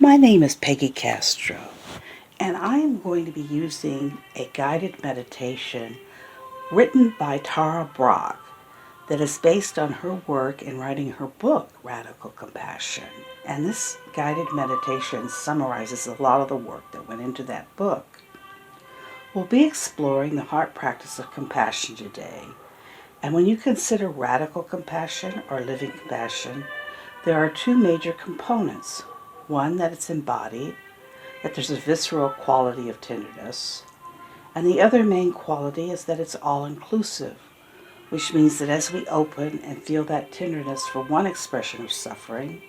My name is Peggy Castro, and I am going to be using a guided meditation written by Tara Brach that is based on her work in writing her book, Radical Compassion. And this guided meditation summarizes a lot of the work that went into that book. We'll be exploring the heart practice of compassion today. And when you consider radical compassion or living compassion, there are two major components. One, that it's embodied, that there's a visceral quality of tenderness, and the other main quality is that it's all-inclusive, which means that as we open and feel that tenderness for one expression of suffering,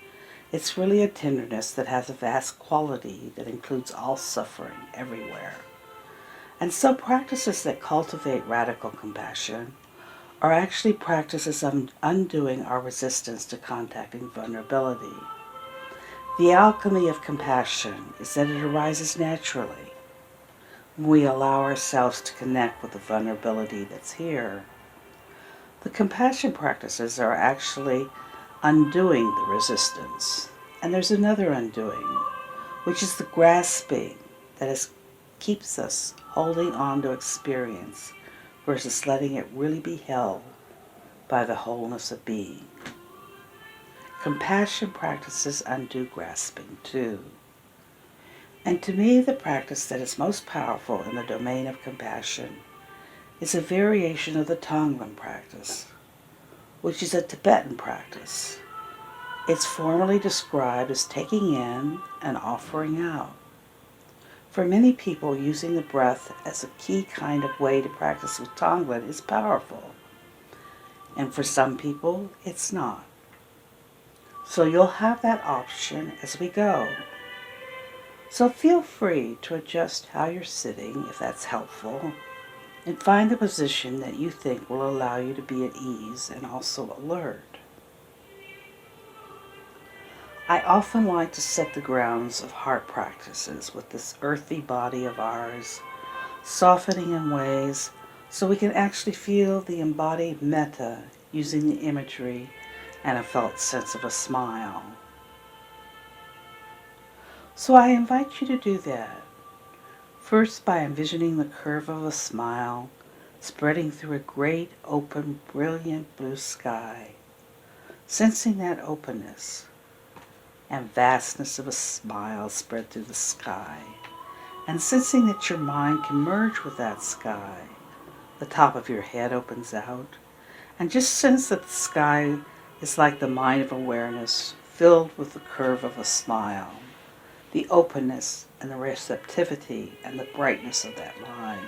it's really a tenderness that has a vast quality that includes all suffering everywhere. And so practices that cultivate radical compassion are actually practices of undoing our resistance to contacting vulnerability. The alchemy of compassion is that it arises naturally when we allow ourselves to connect with the vulnerability that's here. The compassion practices are actually undoing the resistance. And there's another undoing, which is the grasping that keeps us holding on to experience versus letting it really be held by the wholeness of being. Compassion practices undo grasping too. And to me, the practice that is most powerful in the domain of compassion is a variation of the Tonglen practice, which is a Tibetan practice. It's formally described as taking in and offering out. For many people, using the breath as a key kind of way to practice with Tonglen is powerful. And for some people, it's not. So you'll have that option as we go. So feel free to adjust how you're sitting if that's helpful, and find the position that you think will allow you to be at ease and also alert. I often like to set the grounds of heart practices with this earthy body of ours, softening in ways so we can actually feel the embodied metta using the imagery and a felt sense of a smile. So I invite you to do that. First, by envisioning the curve of a smile spreading through a great, open, brilliant blue sky, sensing that openness and vastness of a smile spread through the sky, and sensing that your mind can merge with that sky. The top of your head opens out, and just sense that the sky is like the mind of awareness filled with the curve of a smile, the openness and the receptivity and the brightness of that line.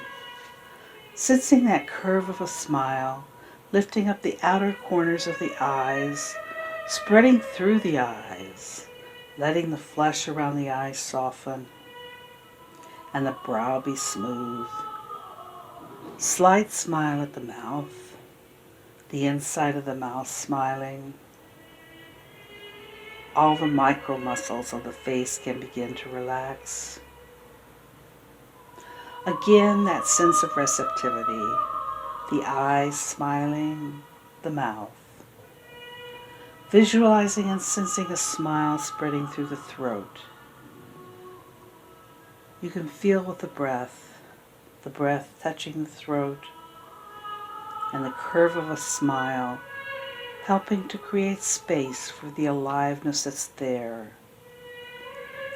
Sensing that curve of a smile, lifting up the outer corners of the eyes, spreading through the eyes, letting the flesh around the eyes soften, and the brow be smooth. Slight smile at the mouth, the inside of the mouth smiling. All the micro muscles of the face can begin to relax. Again, that sense of receptivity, the eyes smiling, the mouth. Visualizing and sensing a smile spreading through the throat. You can feel with the breath touching the throat, and the curve of a smile helping to create space for the aliveness that's there.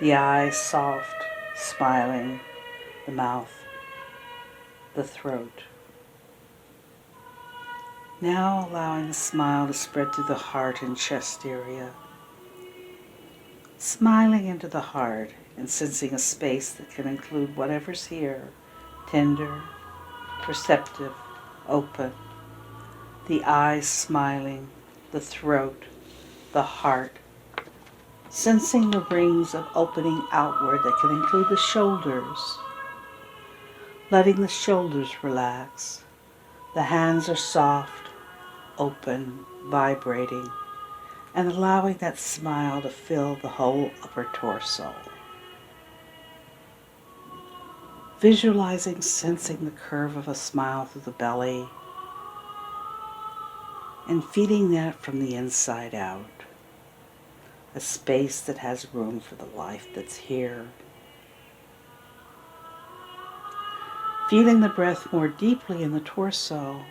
The eyes soft, smiling, the mouth, the throat. Now allowing the smile to spread through the heart and chest area. Smiling into the heart and sensing a space that can include whatever's here, tender, receptive, open. The eyes smiling, the throat, the heart. Sensing the rings of opening outward that can include the shoulders. Letting the shoulders relax. The hands are soft, open, vibrating, and allowing that smile to fill the whole upper torso. Visualizing, sensing the curve of a smile through the belly, and feeding that from the inside out. a space that has room for the life that's here. Feeling the breath more deeply in the torso,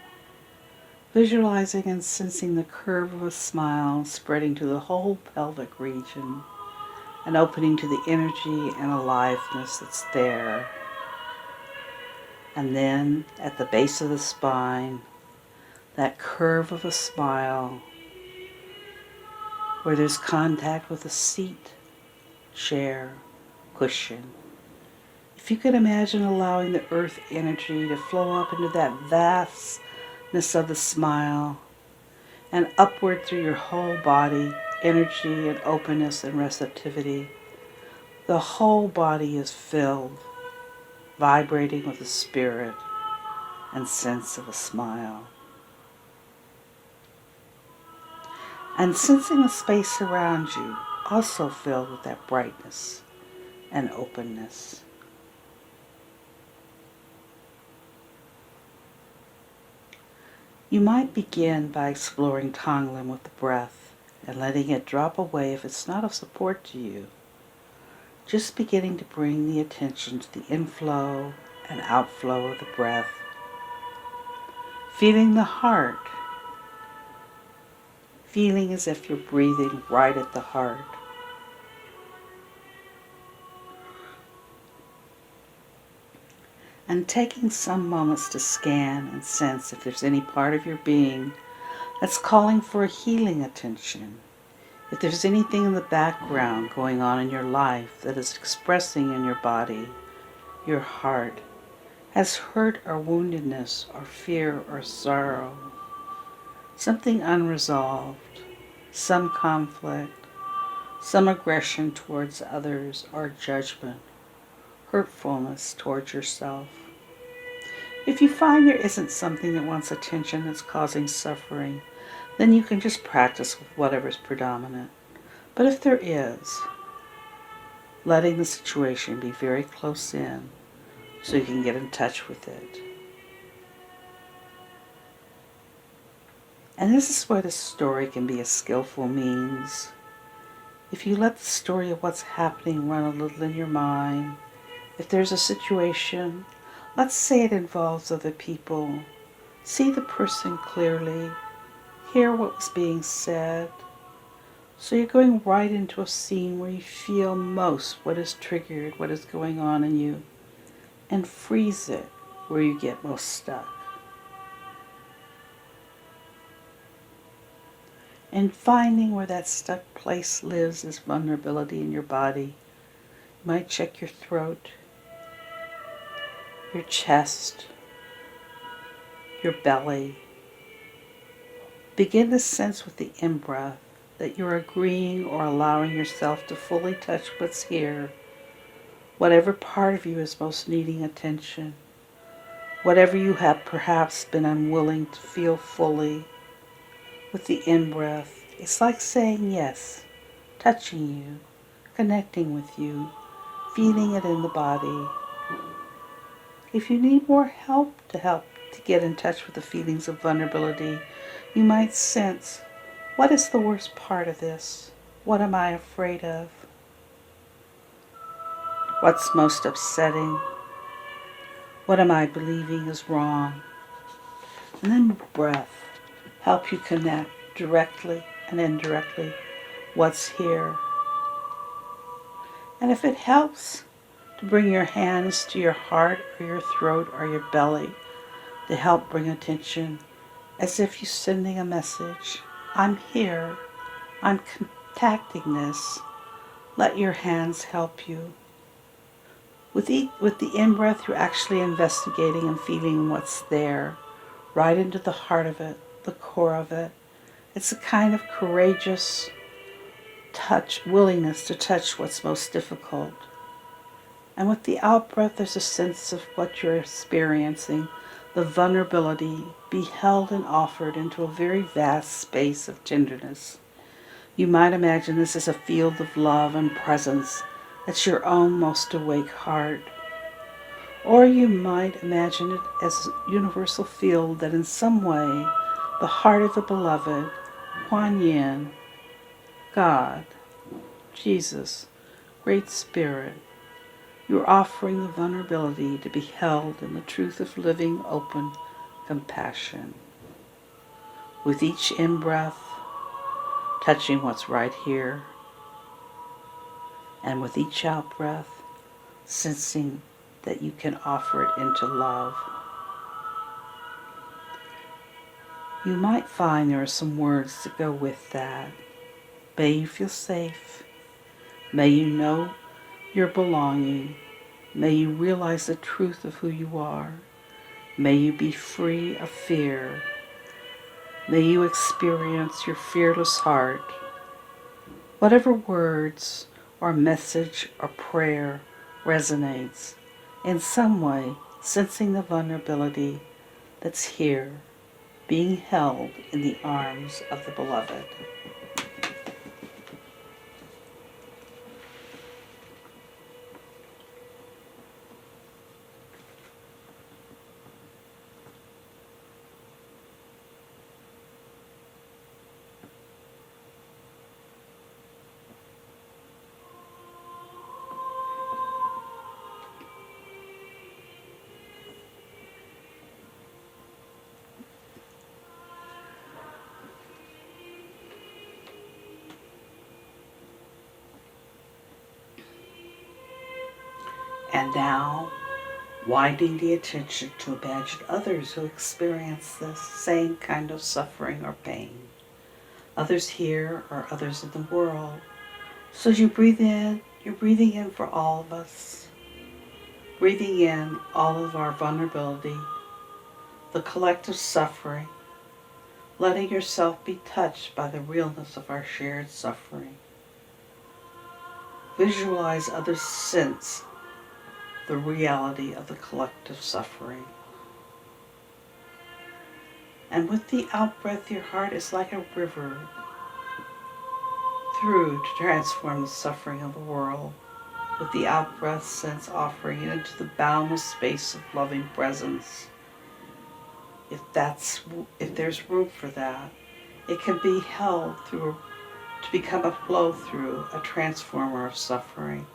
visualizing and sensing the curve of a smile spreading to the whole pelvic region and opening to the energy and aliveness that's there. And then at the base of the spine, that curve of a smile where there's contact with a seat, chair, cushion. If you could imagine allowing the earth energy to flow up into that vastness of the smile and upward through your whole body, energy and openness and receptivity. The whole body is filled, vibrating with the spirit and sense of a smile. And sensing the space around you also filled with that brightness and openness. You might begin by exploring Tonglen with the breath and letting it drop away if it's not of support to you. Just beginning to bring the attention to the inflow and outflow of the breath. Feeling the heart. Feeling as if you're breathing right at the heart. And taking some moments to scan and sense if there's any part of your being that's calling for a healing attention. If there's anything in the background going on in your life that is expressing in your body, your heart, has hurt or woundedness or fear or sorrow, something unresolved, some conflict, some aggression towards others or judgment, hurtfulness towards yourself. If you find there isn't something that wants attention that's causing suffering, then you can just practice with whatever's predominant. But if there is, letting the situation be very close in so you can get in touch with it. And this is where the story can be a skillful means. If you let the story of what's happening run a little in your mind, if there's a situation, let's say it involves other people, see the person clearly, hear what was being said. So you're going right into a scene where you feel most what is triggered, what is going on in you, and freeze it where you get most stuck. And finding where that stuck place lives as vulnerability in your body. You might check your throat, your chest, your belly. Begin to sense with the in-breath that you're agreeing or allowing yourself to fully touch what's here, whatever part of you is most needing attention, whatever you have perhaps been unwilling to feel fully. With the in-breath, it's like saying yes, touching you, connecting with you, feeling it in the body. If you need more help to get in touch with the feelings of vulnerability, you might sense, what is the worst part of this? What am I afraid of? What's most upsetting? What am I believing is wrong? And then breath. Help you connect directly and indirectly what's here. And if it helps to bring your hands to your heart or your throat or your belly to help bring attention, as if you're sending a message, I'm here, I'm contacting this, let your hands help you. With the in-breath, you're actually investigating and feeling what's there, right into the heart of it, the core of it. It's a kind of courageous willingness to touch what's most difficult. And with the out-breath, there's a sense of what you're experiencing, the vulnerability, be held and offered into a very vast space of tenderness. You might imagine this as a field of love and presence that's your own most awake heart. Or you might imagine it as a universal field that in some way the heart of the beloved, Kuan Yin, God, Jesus, Great Spirit, you're offering the vulnerability to be held in the truth of living open compassion. With each in-breath, touching what's right here, and with each out-breath, sensing that you can offer it into love. You might find there are some words that go with that. May you feel safe. May you know your belonging. May you realize the truth of who you are. May you be free of fear. May you experience your fearless heart. Whatever words or message or prayer resonates in some way, sensing the vulnerability that's here, being held in the arms of the beloved. And now, widening the attention to imagine others who experience this same kind of suffering or pain. Others here or others in the world. So as you breathe in, you're breathing in for all of us. Breathing in all of our vulnerability, the collective suffering, letting yourself be touched by the realness of our shared suffering. Visualize others sense the reality of the collective suffering. And with the out-breath, your heart is like a river through to transform the suffering of the world. With the out-breath, sense offering it into the boundless space of loving presence. If there's room for that, it can be held through to become a flow through, a transformer of suffering.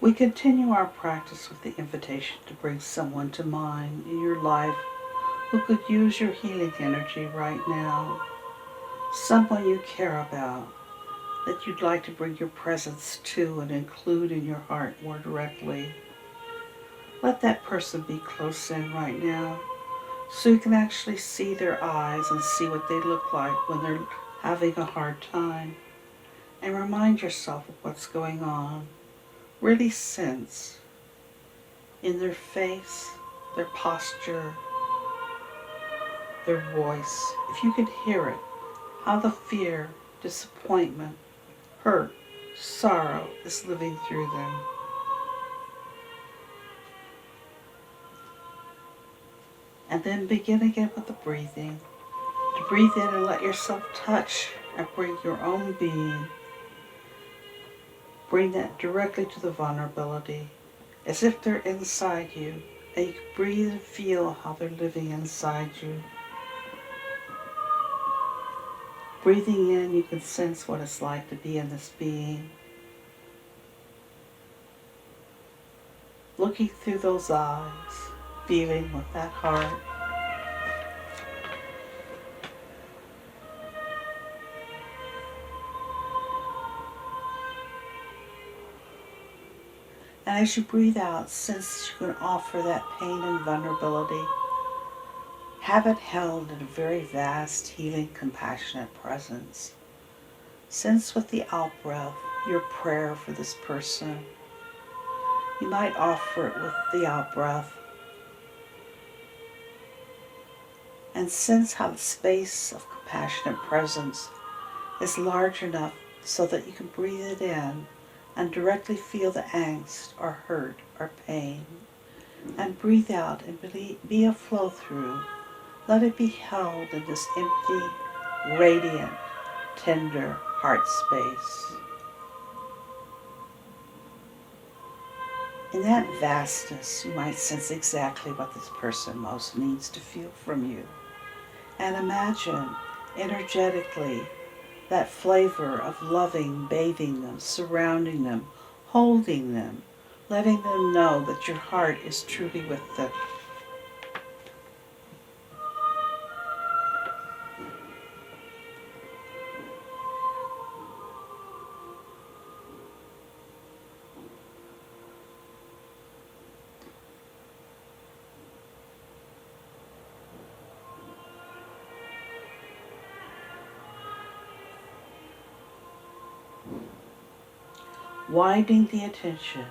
We continue our practice with the invitation to bring someone to mind in your life who could use your healing energy right now. Someone you care about, that you'd like to bring your presence to and include in your heart more directly. Let that person be close in right now so you can actually see their eyes and see what they look like when they're having a hard time. And remind yourself of what's going on. Really sense in their face, their posture, their voice, if you can hear it, how the fear, disappointment, hurt, sorrow is living through them. And then begin again with the breathing. To breathe in and let yourself touch and bring your own being. Bring that directly to the vulnerability, as if they're inside you, and you can breathe and feel how they're living inside you. Breathing in, you can sense what it's like to be in this being. Looking through those eyes, feeling with that heart. And as you breathe out, sense you can offer that pain and vulnerability. Have it held in a very vast, healing, compassionate presence. Sense with the out-breath your prayer for this person. You might offer it with the out-breath. And sense how the space of compassionate presence is large enough so that you can breathe it in and directly feel the angst or hurt or pain. And breathe out and be a flow through. Let it be held in this empty, radiant, tender heart space. In that vastness, you might sense exactly what this person most needs to feel from you. And imagine, energetically, that flavor of loving, bathing them, surrounding them, holding them, letting them know that your heart is truly with them. Winding the attention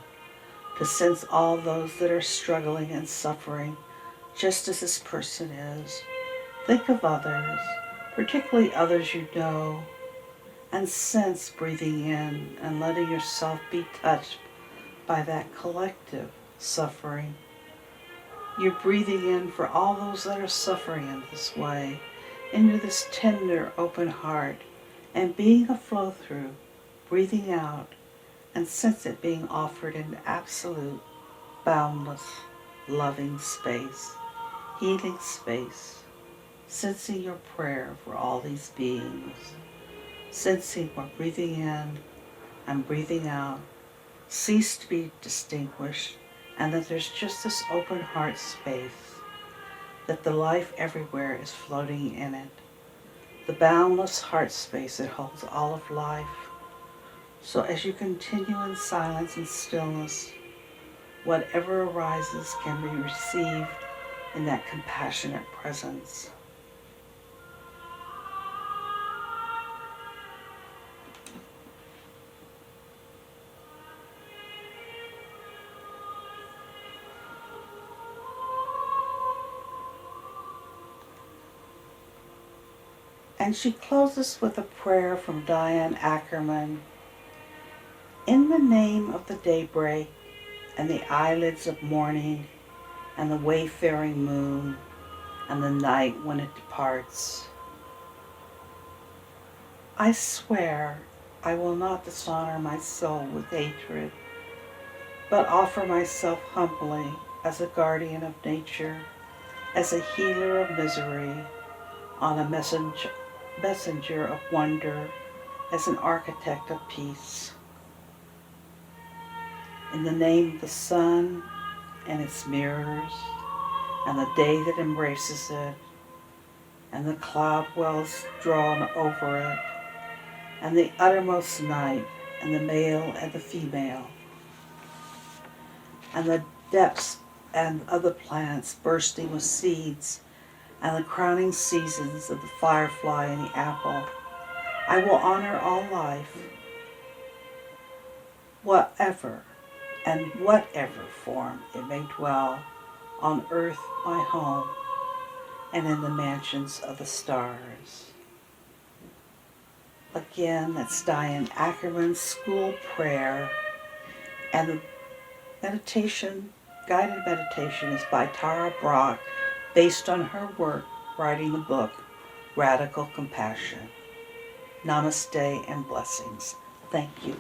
to sense all those that are struggling and suffering, just as this person is. Think of others, particularly others you know, and sense breathing in and letting yourself be touched by that collective suffering. You're breathing in for all those that are suffering in this way, into this tender, open heart, and being a flow-through, breathing out, and sense it being offered in absolute, boundless, loving space, healing space, sensing your prayer for all these beings, sensing what breathing in and breathing out cease to be distinguished, and that there's just this open heart space, that the life everywhere is floating in it, the boundless heart space that holds all of life. So as you continue in silence and stillness, whatever arises can be received in that compassionate presence. And she closes with a prayer from Diane Ackerman. In the name of the daybreak and the eyelids of morning and the wayfaring moon and the night when it departs, I swear I will not dishonor my soul with hatred, but offer myself humbly as a guardian of nature, as a healer of misery, on a messenger of wonder, as an architect of peace. In the name of the sun and its mirrors, and the day that embraces it, and the cloud wells drawn over it, and the uttermost night, and the male and the female, and the depths and other plants bursting with seeds, and the crowning seasons of the firefly and the apple, I will honor all life, whatever and whatever form it may dwell, on earth my home, and in the mansions of the stars. Again, that's Diane Ackerman's school prayer, and the meditation, guided meditation, is by Tara Brach, based on her work writing the book, Radical Compassion. Namaste and blessings. Thank you.